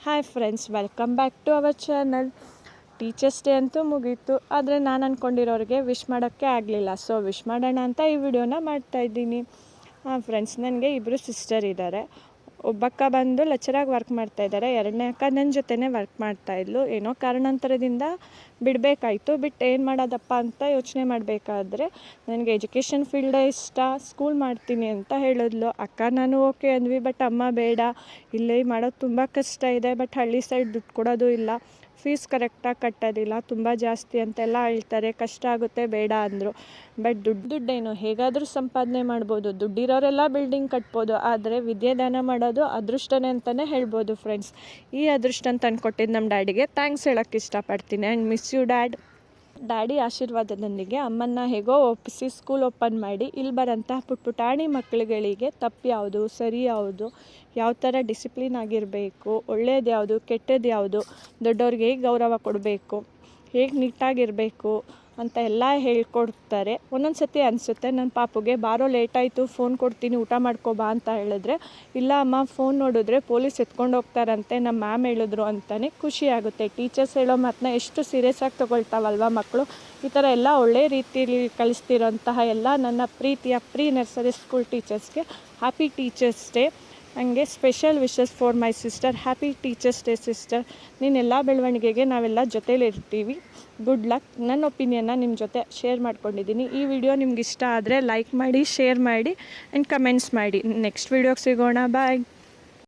Hi friends, welcome back to our channel. Teachers day ಅಂತೂ ಮುಗೀತು, ಆದರೆ ನಾನು ಅಂದ್ಕೊಂಡಿರೋರಿಗೆ ವಿಶ್ ಮಾಡೋಕ್ಕೆ ಆಗಲಿಲ್ಲ. ಸೊ ವಿಶ್ ಮಾಡೋಣ ಅಂತ ಈ ವಿಡಿಯೋನ ಮಾಡ್ತಾಯಿದ್ದೀನಿ. ಫ್ರೆಂಡ್ಸ್, ನನಗೆ ಇಬ್ಬರು ಸಿಸ್ಟರ್ ಇದ್ದಾರೆ. ಒಬ್ಬಕ್ಕ ಬಂದು ಲೆಕ್ಚರಾಗಿ ವರ್ಕ್ ಮಾಡ್ತಾಯಿದ್ದಾರೆ, ಎರಡನೇ ಅಕ್ಕ ನನ್ನ ಜೊತೆನೇ ವರ್ಕ್ ಮಾಡ್ತಾಯಿದ್ಲು. ಏನೋ ಕಾರಣಾಂತರದಿಂದ ಬಿಡಬೇಕಾಯ್ತು. ಬಿಟ್ಟು ಏನು ಮಾಡೋದಪ್ಪ ಅಂತ ಯೋಚನೆ ಮಾಡಬೇಕಾದ್ರೆ ನನಗೆ ಎಜುಕೇಷನ್ ಫೀಲ್ಡೇ ಇಷ್ಟ, ಸ್ಕೂಲ್ ಮಾಡ್ತೀನಿ ಅಂತ ಹೇಳಿದ್ಲು. ಅಕ್ಕ ನಾನು ಓಕೆ ಅಂದ್ವಿ. ಬಟ್ ಅಮ್ಮ ಬೇಡ, ಇಲ್ಲೇ ಮಾಡೋದು ತುಂಬ ಕಷ್ಟ ಇದೆ, ಬಟ್ ಹಳ್ಳಿ ಸೈಡ್ ದುಡ್ಡು ಕೊಡೋದು ಇಲ್ಲ, ಫೀಸ್ ಕರೆಕ್ಟಾಗಿ ಕಟ್ಟೋದಿಲ್ಲ, ತುಂಬ ಜಾಸ್ತಿ ಅಂತೆಲ್ಲ ಹೇಳ್ತಾರೆ, ಕಷ್ಟ ಆಗುತ್ತೆ, ಬೇಡ ಅಂದರು. ಬಟ್ ದುಡ್ಡೇನು ಹೇಗಾದರೂ ಸಂಪಾದನೆ ಮಾಡ್ಬೋದು, ದುಡ್ಡಿರೋರೆಲ್ಲ ಬಿಲ್ಡಿಂಗ್ ಕಟ್ಬೋದು, ಆದರೆ ವಿದ್ಯಾದಾನ ಮಾಡೋದು ಅದೃಷ್ಟನೇ ಅಂತಲೇ ಹೇಳ್ಬೋದು. ಫ್ರೆಂಡ್ಸ್, ಈ ಅದೃಷ್ಟ ಅಂತ ಅಂದ್ಕೊಟ್ಟಿದ್ದು ನಮ್ಮ ಡ್ಯಾಡಿಗೆ ಥ್ಯಾಂಕ್ಸ್ ಹೇಳೋಕ್ಕೆ ಇಷ್ಟಪಡ್ತೀನಿ. And miss you dad. Daddy ಆಶೀರ್ವಾದದೊಂದಿಗೆ ಅಮ್ಮನ್ನ ಹೇಗೋ ಒಪ್ಪಿಸಿ ಸ್ಕೂಲ್ ಓಪನ್ ಮಾಡಿ ಇಲ್ಲಿ ಬರೋಂಥ ಪುಟಾಣಿ ಮಕ್ಕಳುಗಳಿಗೆ ತಪ್ಪು ಯಾವುದು, ಸರಿ ಯಾವುದು, ಯಾವ ಥರ ಡಿಸಿಪ್ಲಿನ್ ಆಗಿರಬೇಕು, ಒಳ್ಳೇದು ಯಾವುದು, ಕೆಟ್ಟದ್ದು ಯಾವುದು, ದೊಡ್ಡವ್ರಿಗೆ ಹೇಗೆ ಗೌರವ ಕೊಡಬೇಕು, ಹೇಗೆ ನೀಟಾಗಿರಬೇಕು ಅಂತ ಎಲ್ಲ ಹೇಳ್ಕೊಡ್ತಾರೆ. ಒಂದೊಂದು ಸತಿ ಅನಿಸುತ್ತೆ ನನ್ನ ಪಾಪುಗೆ ಬಾರೋ ಲೇಟಾಯಿತು, ಫೋನ್ ಕೊಡ್ತೀನಿ, ಊಟ ಮಾಡ್ಕೊಬಾ ಅಂತ ಹೇಳಿದ್ರೆ, ಇಲ್ಲ ಅಮ್ಮ ಫೋನ್ ನೋಡಿದ್ರೆ ಪೊಲೀಸ್ ಎತ್ಕೊಂಡು ಹೋಗ್ತಾರಂತೆ, ನಮ್ಮ ಮ್ಯಾಮ್ ಹೇಳಿದ್ರು ಅಂತಲೇ ಖುಷಿ ಆಗುತ್ತೆ. ಟೀಚರ್ಸ್ ಹೇಳೋ ಮಾತನ್ನ ಎಷ್ಟು ಸೀರಿಯಸ್ ಆಗಿ ತೊಗೊಳ್ತಾವಲ್ವ ಮಕ್ಕಳು. ಈ ಥರ ಎಲ್ಲ ಒಳ್ಳೆ ರೀತಿಯಲ್ಲಿ ಕಲಿಸ್ತಿರೋಂತಹ ಎಲ್ಲ ನನ್ನ ಪ್ರೀತಿಯ ಪ್ರೀ ನರ್ಸರಿ ಸ್ಕೂಲ್ ಟೀಚರ್ಸ್ಗೆ ಹ್ಯಾಪಿ ಟೀಚರ್ಸ್ ಡೇ. ಹಂಗೆ special wishes for my sister. Happy teachers day sister. ನೀನೆಲ್ಲ ಬೆಳವಣಿಗೆಗೆ ನಾವೆಲ್ಲ ಜೊತೇಲಿರ್ತೀವಿ. Good luck. ನನ್ನ ಒಪಿನಿಯನ್ನ ನಿಮ್ಮ ಜೊತೆ ಶೇರ್ ಮಾಡ್ಕೊಂಡಿದ್ದೀನಿ. ಈ ವಿಡಿಯೋ ನಿಮ್ಗೆ ಇಷ್ಟ ಆದರೆ ಲೈಕ್ ಮಾಡಿ, ಶೇರ್ ಮಾಡಿ ಆ್ಯಂಡ್ ಕಮೆಂಟ್ಸ್ ಮಾಡಿ. ನೆಕ್ಸ್ಟ್ ವಿಡಿಯೋಗೆ ಸಿಗೋಣ. ಬಾಯ್.